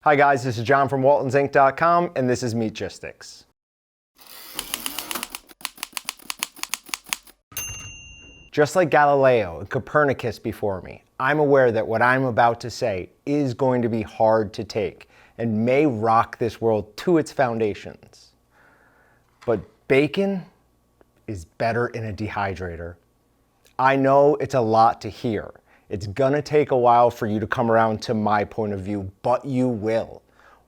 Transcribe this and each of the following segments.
Hi guys, this is John from WaltonsInc.com and this is Meatgistics. Just like Galileo and Copernicus before me, I'm aware that what I'm about to say is going to be hard to take and may rock this world to its foundations. But bacon is better in a dehydrator. I know it's a lot to hear. It's gonna take a while for you to come around to my point of view, but you will.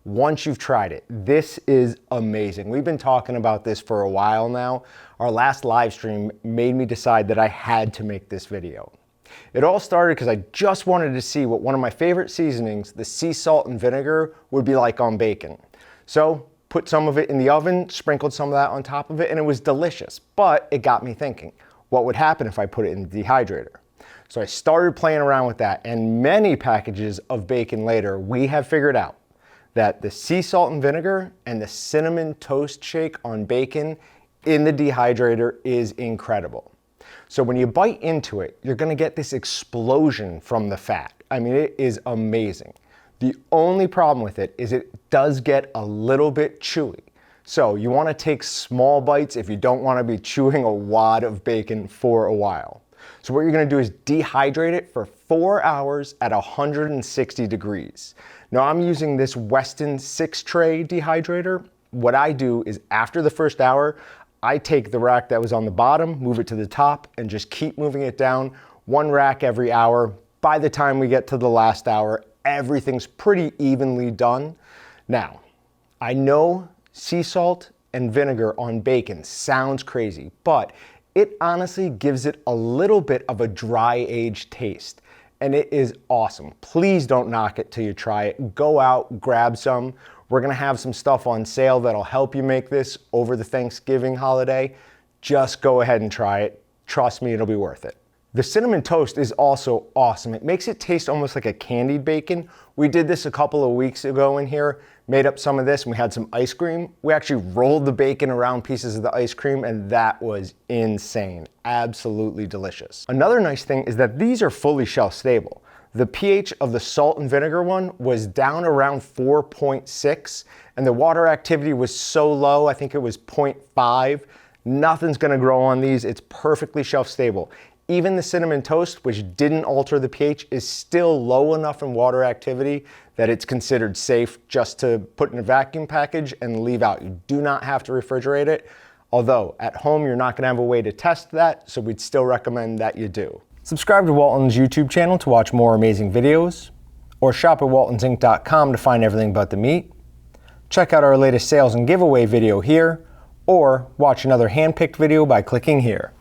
Once you've tried it, this is amazing. We've been talking about this for a while now. Our last live stream made me decide that I had to make this video. It all started because I just wanted to see what one of my favorite seasonings, the sea salt and vinegar, would be like on bacon. So, put some of it in the oven, sprinkled some of that on top of it, and it was delicious. But it got me thinking, what would happen if I put it in the dehydrator? So I started playing around with that, and many packages of bacon later, we have figured out that the sea salt and vinegar and the cinnamon toast shake on bacon in the dehydrator is incredible. So when you bite into it, you're gonna get this explosion from the fat. I mean, it is amazing. The only problem with it is it does get a little bit chewy. So you wanna take small bites if you don't wanna be chewing a wad of bacon for a while. So what you're gonna do is dehydrate it for 4 hours at 160 degrees. Now I'm using this Weston 6-tray dehydrator. What I do is after the first hour, I take the rack that was on the bottom, move it to the top, and just keep moving it down, 1 rack every hour. By the time we get to the last hour, everything's pretty evenly done. Now, I know sea salt and vinegar on bacon sounds crazy, but it honestly gives it a little bit of a dry aged taste, and it is awesome. Please don't knock it till you try it. Go out, grab some. We're gonna have some stuff on sale that'll help you make this over the Thanksgiving holiday. Just go ahead and try it. Trust me, it'll be worth it. The cinnamon toast is also awesome. It makes it taste almost like a candied bacon. We did this a couple of weeks ago in here, made up some of this, and we had some ice cream. We actually rolled the bacon around pieces of the ice cream, and that was insane. Absolutely delicious. Another nice thing is that these are fully shelf stable. The pH of the salt and vinegar one was down around 4.6, and the water activity was so low, I think it was 0.5. Nothing's gonna grow on these. It's perfectly shelf stable. Even the cinnamon toast, which didn't alter the pH, is still low enough in water activity that it's considered safe just to put in a vacuum package and leave out. You do not have to refrigerate it. Although at home, you're not gonna have a way to test that, so we'd still recommend that you do. Subscribe to Walton's YouTube channel to watch more amazing videos, or shop at WaltonsInc.com to find everything but the meat. Check out our latest sales and giveaway video here, or watch another hand-picked video by clicking here.